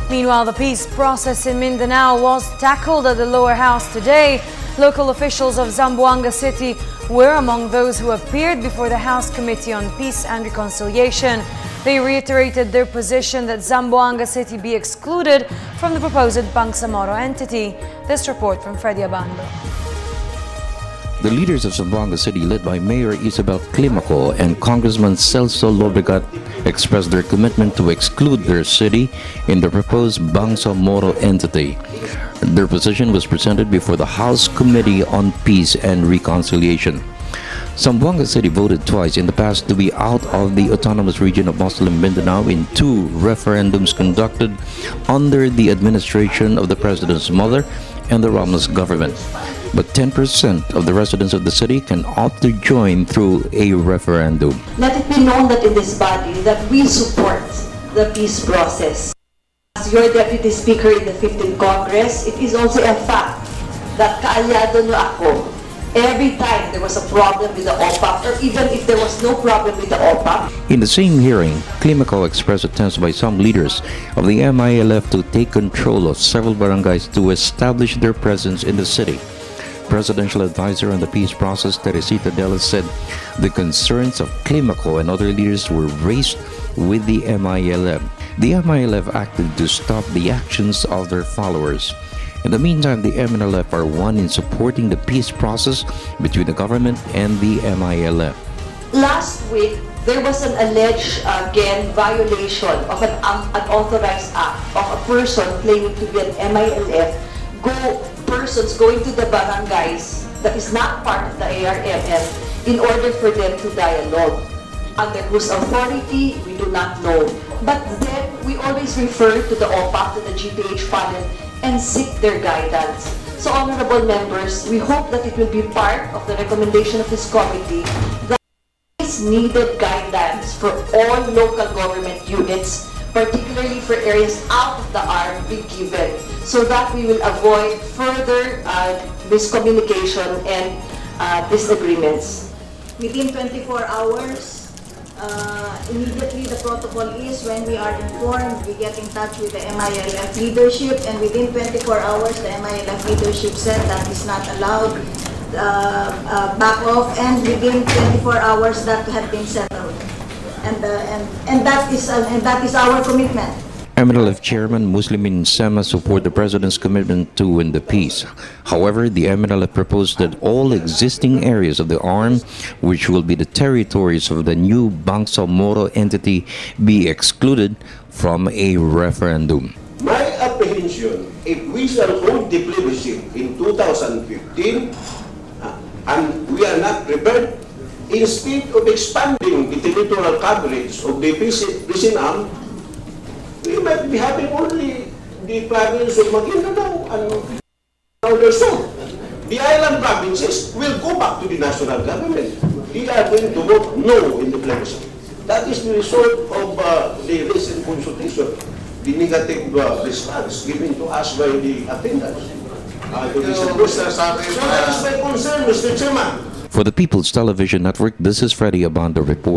Meanwhile, the peace process in Mindanao was tackled at the lower house today. Local officials of Zamboanga City were among those who appeared before the House Committee on Peace and Reconciliation. They reiterated their position that Zamboanga City be excluded from the proposed Bangsamoro entity. This report from Freddie Abando. The leaders of Zamboanga City, led by Mayor Isabel Climaco and Congressman Celso Lobregat, expressed their commitment to exclude their city in the proposed Bangsamoro entity. Their position was presented before the House Committee on Peace and Reconciliation. Zamboanga City voted twice in the past to be out of the autonomous region of Muslim Mindanao in 2 referendums conducted under the administration of the President's mother and the Ramos government. But 10% of the residents of the city can opt to join through a referendum. Let it be known that in this body that we support the peace process. As your Deputy Speaker in the 15th Congress, it is also a fact that kaalyado niyo ako every time there was a problem with the OPAC, or even if there was no problem with the OPAC. In the same hearing, Climaco expressed attempts by some leaders of the MILF to take control of several barangays to establish their presence in the city. Presidential advisor on the peace process, Teresita Dela, said the concerns of Climaco and other leaders were raised with the MILF. The MILF acted to stop the actions of their followers. In the meantime, the MNLF are one in supporting the peace process between the government and the MILF. Last week, there was an alleged, violation of an unauthorized act of a person claiming to be an MILF. Persons going to the barangays that is not part of the ARMM in order for them to dialogue. Under whose authority, we do not know. But then, we always refer to the OPAC, to the GPH panel, and seek their guidance. So, honorable members, we hope that it will be part of the recommendation of this committee that this needed guidance for all local government units, particularly for areas out of the arm, be given, so that we will avoid further miscommunication and disagreements. Within 24 hours, immediately the protocol is when we are informed, we get in touch with the MILF leadership, and within 24 hours, the MILF leadership said that is not allowed, back off, and within 24 hours that had been settled. And that is our commitment. MNLF Chairman Muslimin Sema support the President's commitment to win the peace. However, the MNLF proposed that all existing areas of the arm, which will be the territories of the new Bangsamoro entity, be excluded from a referendum. My apprehension, if we shall hold the plebiscite in 2015 and we are not prepared, instead of expanding the territorial coverage of the peace arm, we might be having only the province of Mindanao and the south. The island provinces will go back to the national government. They are going to vote no in the plebiscite. That is the result of the recent consultation, the negative response given to us by the attendants. So that is my concern, Mr. Chairman. For the People's Television Network, this is Freddie Abando report.